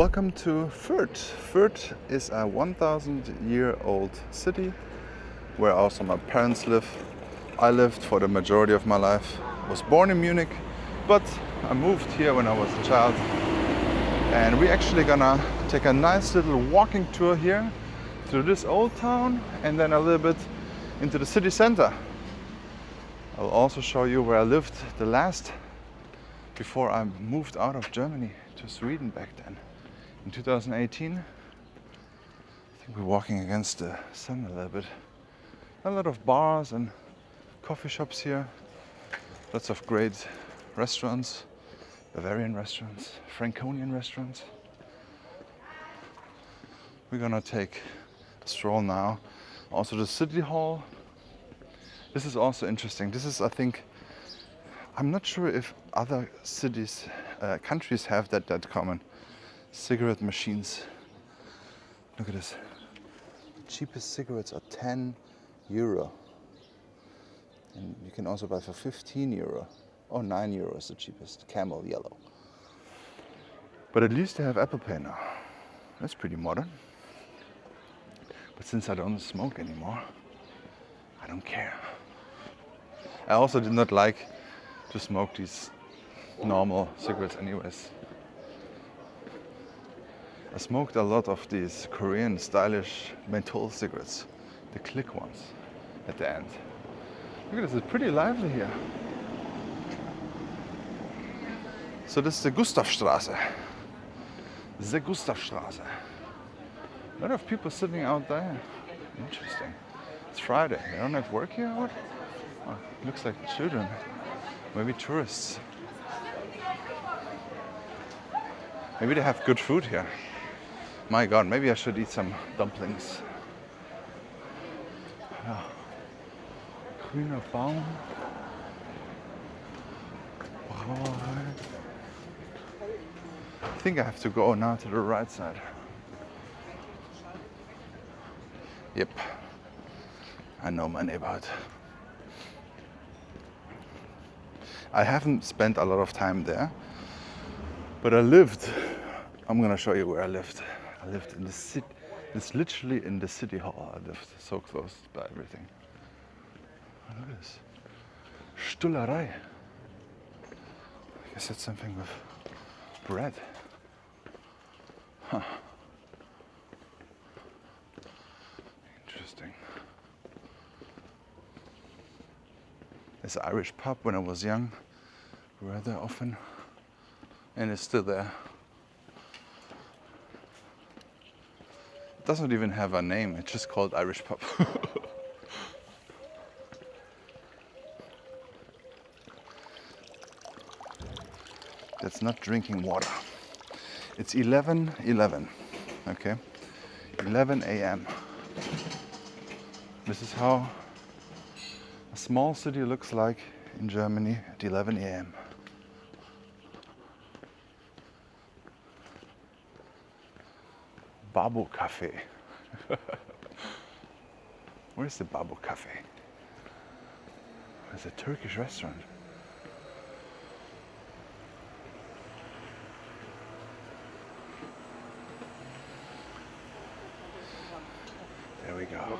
Welcome to Fürth. Fürth is a 1,000-year-old city where also my parents live. I lived for the majority of my life. I was born in Munich, but I moved here when I was a child. And we're actually gonna take a nice little walking tour here through this old town and then a little bit into the city center. I'll also show you where I lived the last before I moved out of Germany to Sweden back then. In 2018, I think we're walking against the sun a little bit. A lot of bars and coffee shops here. Lots of great restaurants, Bavarian restaurants, Franconian restaurants. We're gonna take a stroll now. Also the city hall. This is also interesting. This is, I think, I'm not sure if other cities, countries have that common. Cigarette machines. Look at this. The cheapest cigarettes are 10 euro. And you can also buy for 15 euro. Or 9 euro is the cheapest. Camel yellow. But at least they have Apple Pay now. That's pretty modern. But since I don't smoke anymore, I don't care. I also did not like to smoke these normal cigarettes anyways. I smoked a lot of these Korean stylish menthol cigarettes, the click ones at the end. Look at this, it's pretty lively here. So this is the Gustavstraße. The Gustavstraße. A lot of people sitting out there. Interesting. It's Friday. They don't have work here or what? Oh, looks like children. Maybe tourists. Maybe they have good food here. My God, maybe I should eat some dumplings. Ja. Grüner Baum. Brauerei. I think I have to go now to the right side. Yep. I know my neighborhood. I haven't spent a lot of time there, but I lived. I'm gonna show you where I lived. I lived in the city. It's literally in the city hall. I lived so close by everything. Look at this. Stullerei. I guess that's something with bread. Huh. Interesting. There's an Irish pub when I was young. We were there often. And it's still there. It doesn't even have a name, it's just called Irish pub. That's not drinking water. It's 11:11, okay? 11 a.m. This is how a small city looks like in Germany at 11 a.m. Babu Cafe. Where's the Babu Cafe? It's a Turkish restaurant. There we go.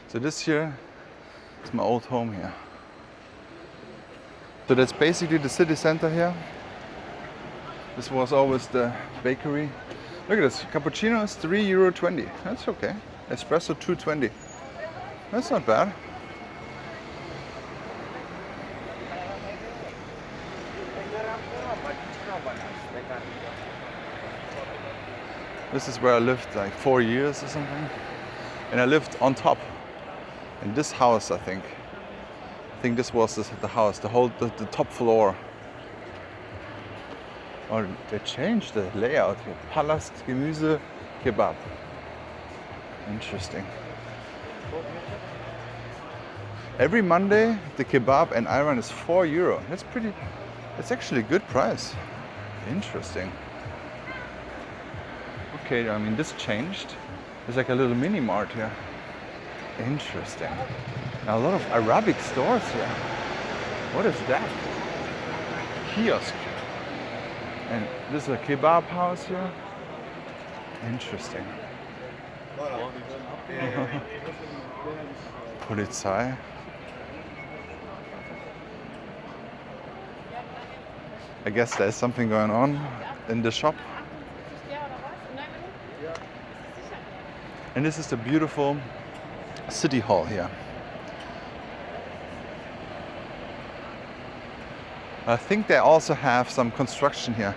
So this here is my old home here. So that's basically the city center here. This was always the bakery. Look at this, cappuccino is €3.20. That's okay. Espresso $2.20. That's not bad. This is where I lived like 4 years or something. And I lived on top. In this house, I think. I think this was the house, the top floor. Oh, they changed the layout here. Palast, Gemüse, Kebab. Interesting. Every Monday, the kebab and ayran is €4. That's actually a good price. Interesting. Okay, I mean, this changed. There's like a little mini mart here. Interesting. Now, a lot of Arabic stores here. What is that? Kiosk. And this is a kebab house here. Interesting. Polizei. I guess there's something going on in the shop. And this is the beautiful city hall here. I think they also have some construction here.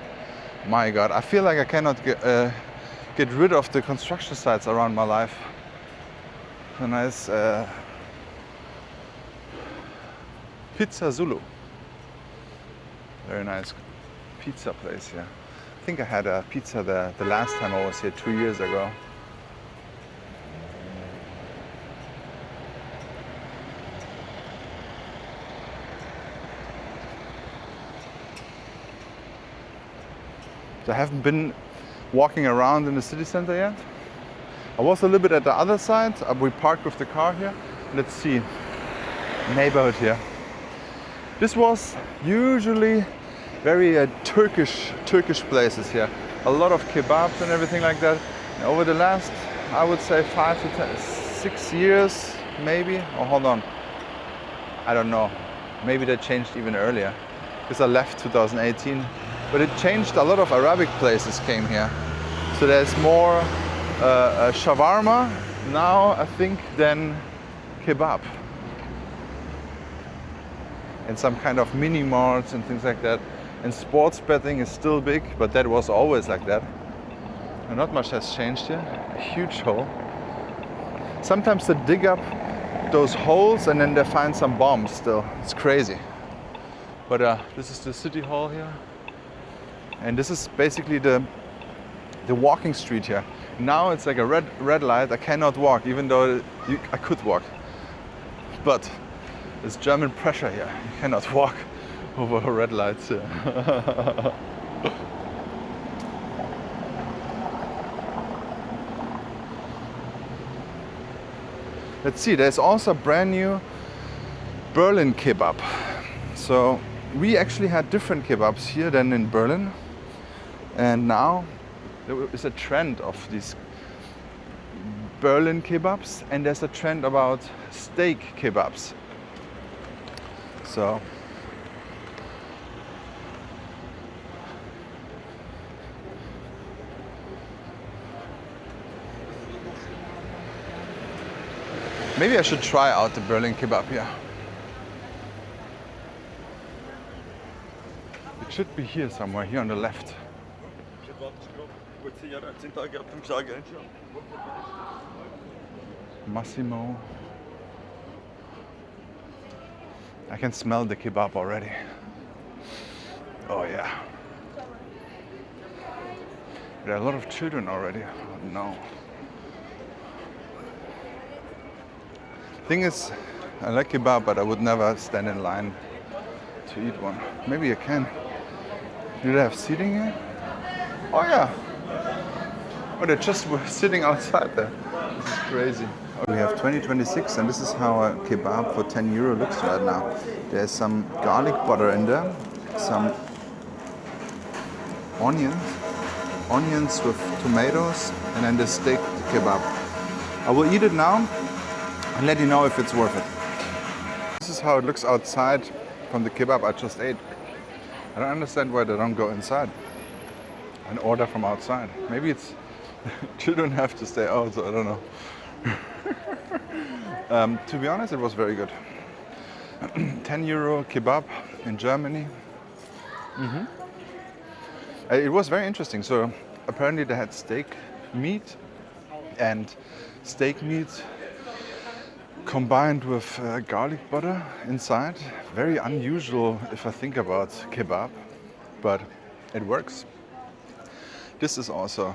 My God, I feel like I cannot get rid of the construction sites around my life. A nice Pizza Zulu. Very nice pizza place here. I think I had a pizza there the last time I was here 2 years ago. I haven't been walking around in the city center yet. I was a little bit at the other side. We parked with the car here. Let's see. Neighborhood here. This was usually very Turkish places here. A lot of kebabs and everything like that. And over the last, I would say 5 to 6 years, maybe. Oh, hold on. I don't know. Maybe that changed even earlier. Because I left 2018. But it changed. A lot of Arabic places came here. So there's more shawarma now, I think, than kebab. And some kind of mini marts and things like that. And sports betting is still big, but that was always like that. And not much has changed here. A huge hole. Sometimes they dig up those holes and then they find some bombs still. It's crazy. But this is the city hall here. And this is basically the walking street here. Now it's like a red light. I cannot walk, even though I could walk. But there's German pressure here. You cannot walk over red lights here. Let's see, there's also a brand new Berlin kebab. So we actually had different kebabs here than in Berlin. And now there is a trend of these Berlin kebabs, and there's a trend about steak kebabs. So maybe I should try out the Berlin kebab here. It should be here somewhere, here on the left. Massimo. I can smell the kebab already. Oh yeah. There are a lot of children already. Oh no. Thing is, I like kebab, but I would never stand in line to eat one. Maybe I can. Do they have seating here? Oh yeah. Oh, they're just sitting outside there. This is crazy. We have 2026, and this is how a kebab for 10 euro looks right now. There's some garlic butter in there, some onions with tomatoes, and then the steak kebab. I will eat it now and let you know if it's worth it. This is how it looks outside from the kebab I just ate. I don't understand why they don't go inside and order from outside. Maybe it's children have to stay out, so I don't know. To be honest, it was very good. 10 euro kebab in Germany. It was very interesting. So apparently they had steak meat and steak meat combined with garlic butter inside. Very unusual if I think about kebab, but it works. This is also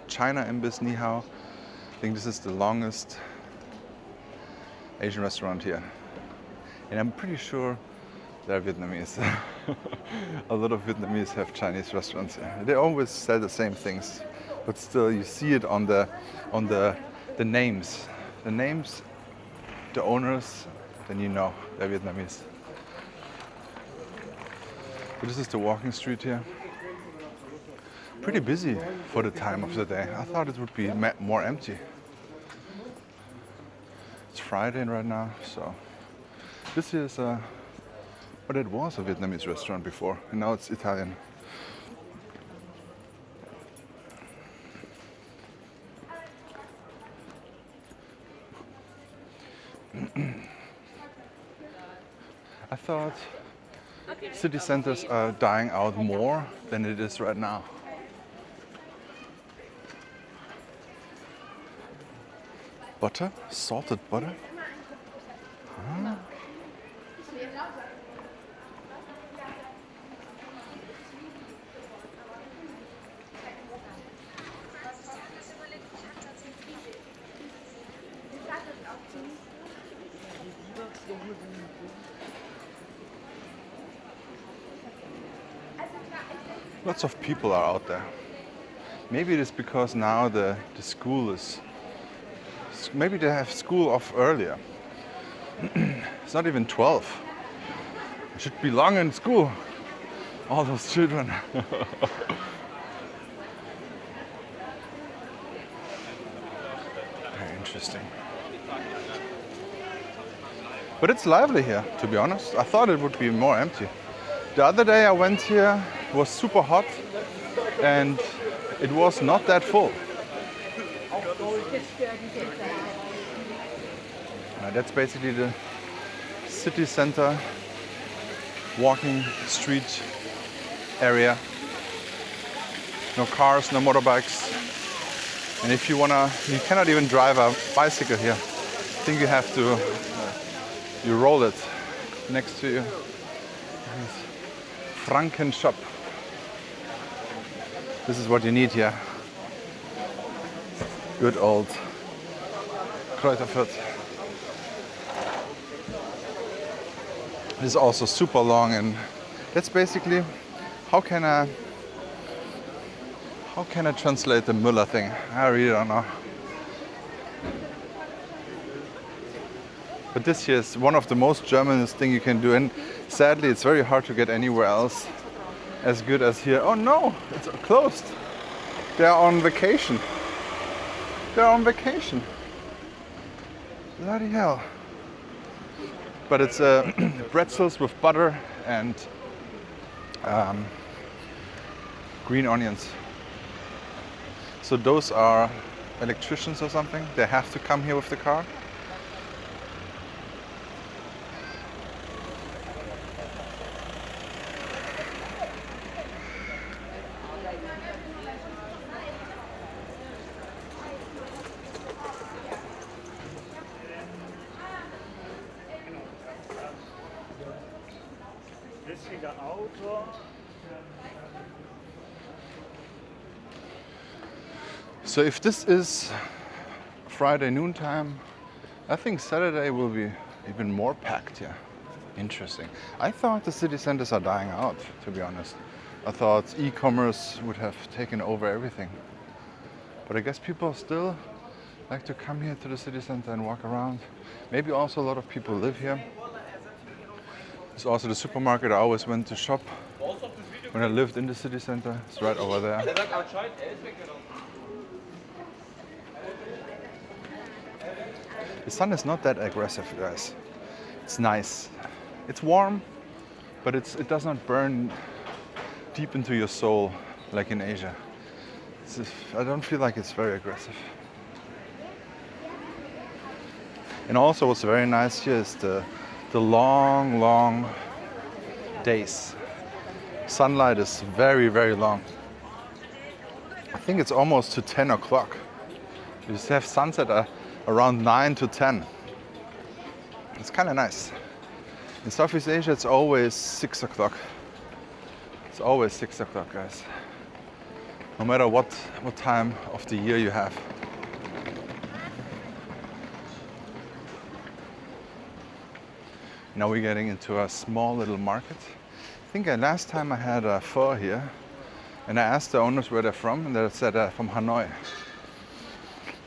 China Imbiss Ni Hao. I think this is the longest Asian restaurant here. And I'm pretty sure they're Vietnamese. A lot of Vietnamese have Chinese restaurants here. They always sell the same things, but still you see it on the names. The names, the owners, then you know they're Vietnamese. But this is the walking street here. Pretty busy for the time of the day. I thought it would be more empty. It's Friday right now, so this is but it was a Vietnamese restaurant before, and now it's Italian. I thought city centers are dying out more than it is right now. Butter? Salted butter? Huh? Lots of people are out there. Maybe it is because now the school is... Maybe they have school off earlier. It's not even 12. It should be long in school. All those children. Very interesting. But it's lively here, to be honest. I thought it would be more empty. The other day I went here, it was super hot and it was not that full. That's basically the city center walking street area. No cars, no motorbikes. And if you cannot even drive a bicycle here. I think you have to, you roll it next to you. Franken shop. This is what you need here. Good old Fürth. It is also super long, and that's basically how can I translate the Müller thing? I really don't know. But this here is one of the most Germanest thing you can do, and sadly it's very hard to get anywhere else as good as here. Oh no, it's closed. They are on vacation. They're on vacation. Bloody hell. But it's pretzels with butter and green onions. So those are electricians or something. They have to come here with the car. So if this is Friday noontime, I think Saturday will be even more packed here. Interesting. I thought the city centers are dying out, to be honest. I thought e-commerce would have taken over everything. But I guess people still like to come here to the city center and walk around. Maybe also a lot of people live here. There's also the supermarket I always went to shop when I lived in the city center. It's right over there. The sun is not that aggressive, guys. It's nice. It's warm, but it does not burn deep into your soul like in Asia. I don't feel like it's very aggressive. And also what's very nice here is the long days. Sunlight is very, very long. I think it's almost to 10 o'clock. You just have sunset around 9 to 10. It's kind of nice. In Southeast Asia, it's always 6 o'clock. It's always 6 o'clock, guys. No matter what time of the year you have. Now we're getting into a small little market. I think last time I had a pho here, and I asked the owners where they're from, and they said from Hanoi.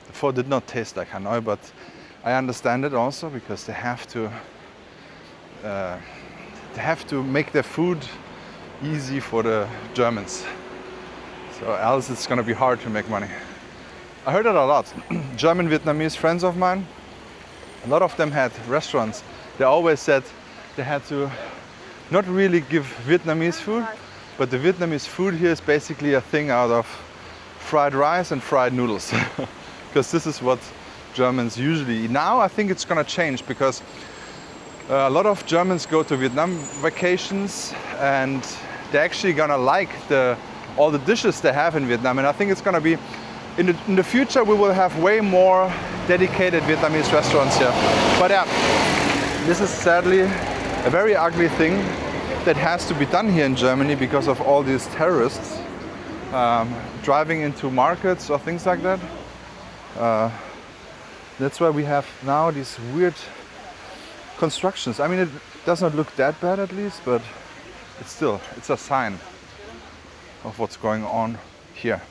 The pho did not taste like Hanoi, but I understand it also because they have to make their food easy for the Germans. So else it's gonna be hard to make money. I heard it a lot. German Vietnamese friends of mine, a lot of them had restaurants. They always said they had to not really give Vietnamese food, but the Vietnamese food here is basically a thing out of fried rice and fried noodles. Because this is what Germans usually eat. Now I think it's gonna change because a lot of Germans go to Vietnam vacations and they're actually gonna like all the dishes they have in Vietnam. And I think it's gonna be, in the future we will have way more dedicated Vietnamese restaurants here. But yeah, this is sadly a very ugly thing that has to be done here in Germany because of all these terrorists driving into markets or things like that. That's why we have now these weird constructions. I mean, it does not look that bad at least, but it's a sign of what's going on here.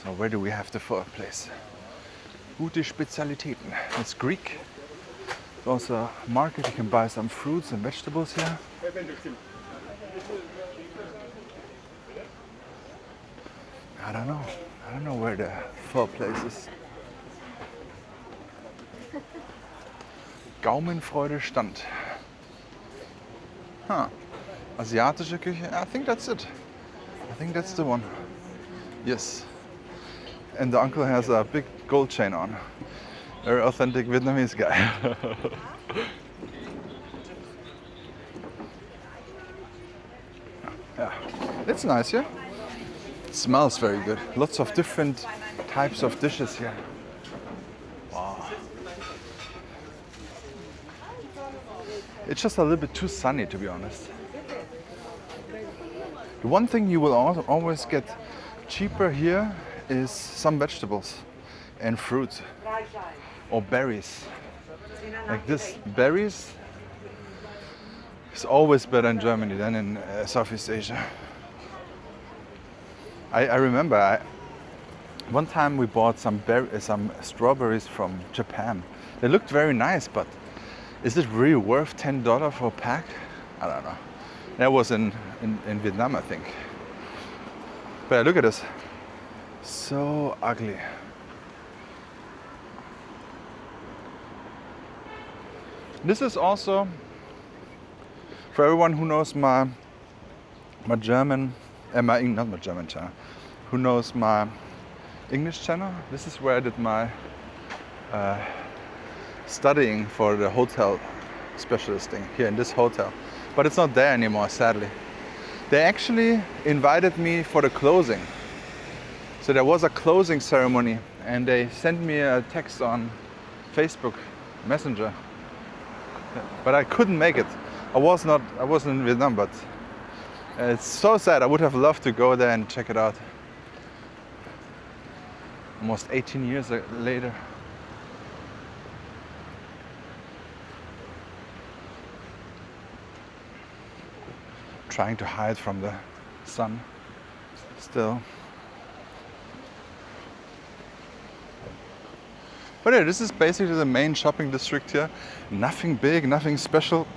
So where do we have the pho place? Gute Spezialitäten. It's Greek. There's also a market. You can buy some fruits and vegetables here. I don't know where the pho place is. Gaumenfreude Stand. Huh. Asiatische Küche. I think that's it. I think that's the one. Yes. And the uncle has a big gold chain on. Very authentic Vietnamese guy. Yeah, it's nice, yeah? It smells very good. Lots of different types of dishes here. Wow. It's just a little bit too sunny, to be honest. The one thing you will always get cheaper here is some vegetables and fruit or berries. Like this, berries is always better in Germany than in Southeast Asia. I remember one time we bought some strawberries from Japan. They looked very nice, but is it really worth $10 for a pack? I don't know. That was in Vietnam, I think. But look at this. So ugly. This is also for everyone who knows my German, not my German channel, who knows my English channel. This is where I did my studying for the hotel specialist thing here in this hotel. But it's not there anymore, sadly. They actually invited me for the closing. So there was a closing ceremony and they sent me a text on Facebook Messenger. But I couldn't make it. I wasn't in Vietnam, but it's so sad. I would have loved to go there and check it out. Almost 18 years later. Trying to hide from the sun still. But yeah, this is basically the main shopping district here. Nothing big, nothing special.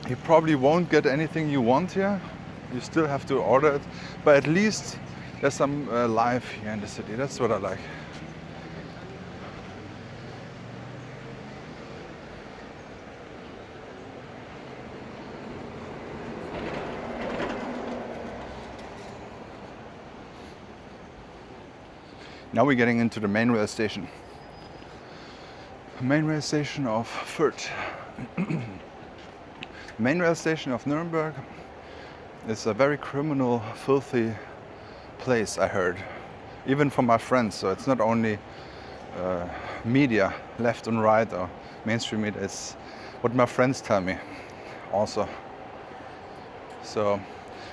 You probably won't get anything you want here. You still have to order it. But at least there's some life here in the city. That's what I like. Now we're getting into the main rail station. The main rail station of Fürth. The main rail station of Nuremberg is a very criminal, filthy place, I heard. Even from my friends, so it's not only media, left and right, or mainstream media, it's what my friends tell me also. So,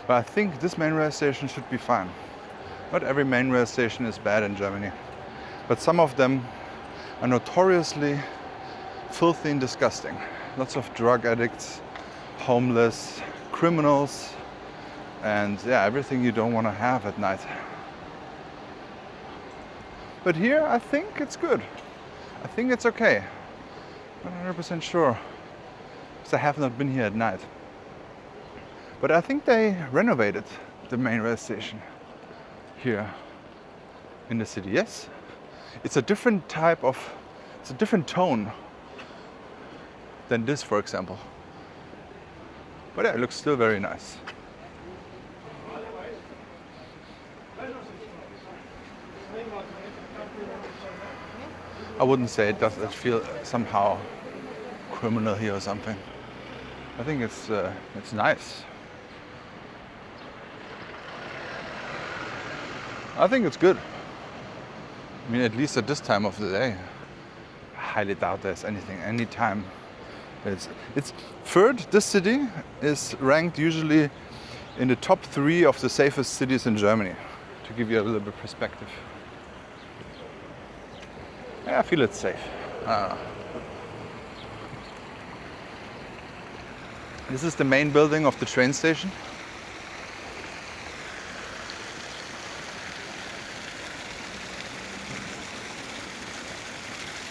but I think this main rail station should be fine. Not every main rail station is bad in Germany, but some of them are notoriously filthy and disgusting. Lots of drug addicts, homeless, criminals, and yeah, everything you don't want to have at night. But here I think it's good. I think it's okay. Not 100% sure, because I have not been here at night. But I think they renovated the main rail station here in the city. Yes, it's a different type of, it's a different tone than this, for example. But yeah, it looks still very nice. I wouldn't say it does feel somehow criminal here or something. I think it's nice. I think it's good. I mean, at least at this time of the day. I highly doubt there's anything, any time. It's Fürth, this city, is ranked usually in the top 3 of the safest cities in Germany, to give you a little bit of perspective. Yeah, I feel it's safe. I don't know. This is the main building of the train station.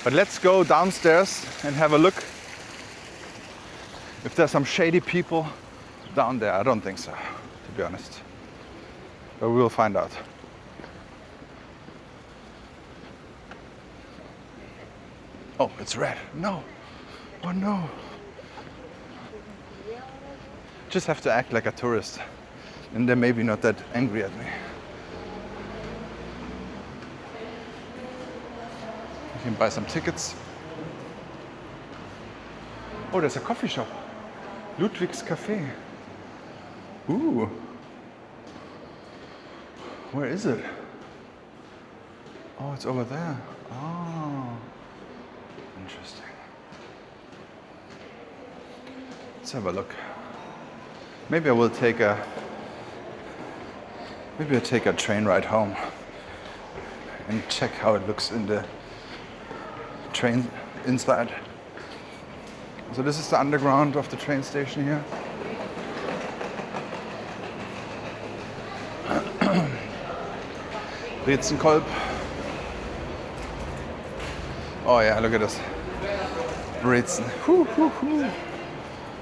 But let's go downstairs and have a look if there's some shady people down there. I don't think so, to be honest. But we will find out. Oh, it's red. No. Oh no. Just have to act like a tourist, and they're maybe not that angry at me. You can buy some tickets. Oh, there's a coffee shop. Ludwig's Cafe. Ooh. Where is it? Oh, it's over there. Oh. Interesting. Let's have a look. Maybe I'll take a train ride home and check how it looks in the train inside. So this is the underground of the train station here. Brezenkolb. Oh yeah, look at this. Brezen. Whoo, whoo, whoo.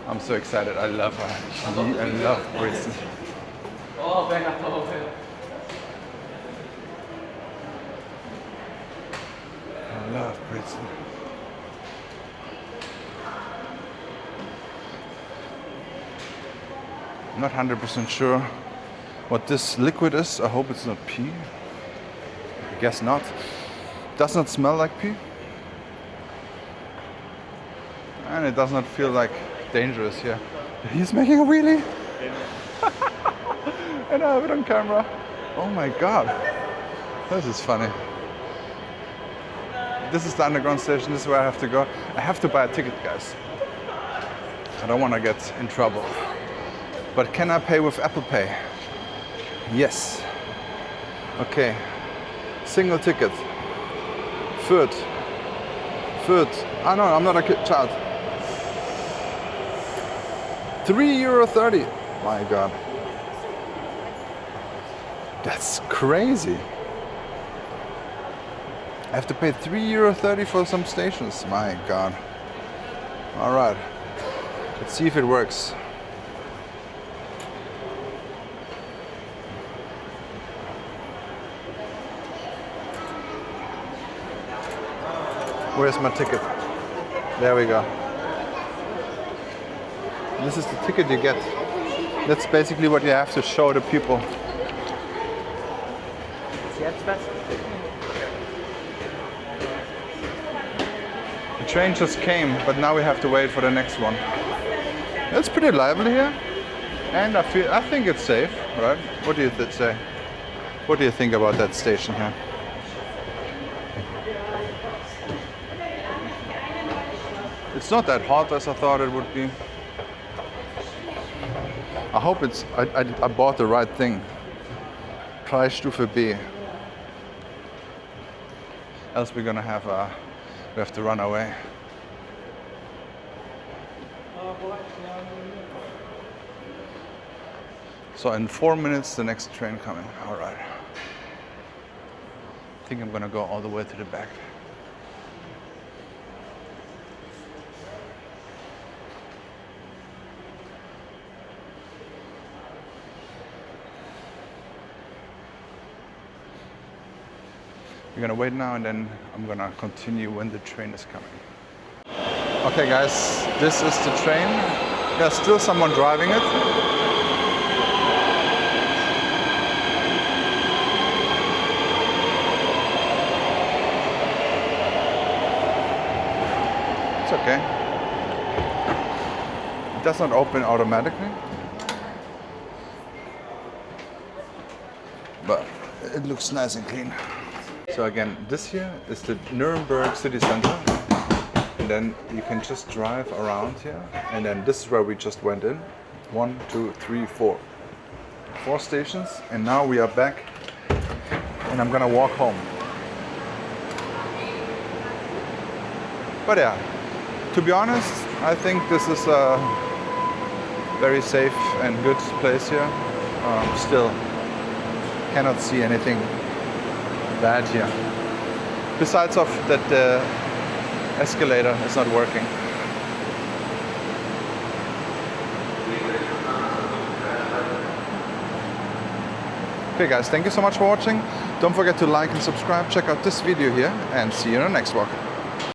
I'm so excited. I love Brezen. I love Brezen. I'm not 100% sure what this liquid is. I hope it's not pee. I guess not. Does not smell like pee. And it does not feel like dangerous here. He's making a wheelie. And I have it on camera. Oh my god. This is funny. This is the underground station. This is where I have to go. I have to buy a ticket, guys. I don't want to get in trouble. But can I pay with Apple Pay? Yes. Okay. Single ticket. Fürth. Ah no, I'm not a child. €3.30. My god. That's crazy. I have to pay €3.30 for some stations. My god. Alright. Let's see if it works. Where's my ticket? There we go. This is the ticket you get. That's basically what you have to show the people. The train just came, but now we have to wait for the next one. It's pretty lively here, and I think it's safe, right? What do you say? What do you think about that station here? It's not that hot as I thought it would be. I hope it's. I bought the right thing. Preisstufe B. Else we're gonna have we have to run away. So in 4 minutes the next train coming. All right. I think I'm gonna go all the way to the back. We're gonna wait now and then I'm gonna continue when the train is coming. Okay guys, this is the train. There's still someone driving it. It's okay. It does not open automatically, but it looks nice and clean. So again, this here is the Nuremberg city center, and then you can just drive around here, and then this is where we just went in. 1, 2, 3, 4. 4 stations, and now we are back, and I'm gonna walk home. But yeah, to be honest, I think this is a very safe and good place here. Still cannot see anything bad here. Besides of that the escalator is not working. Okay guys, thank you so much for watching. Don't forget to like and subscribe, check out this video here, and see you in the next one.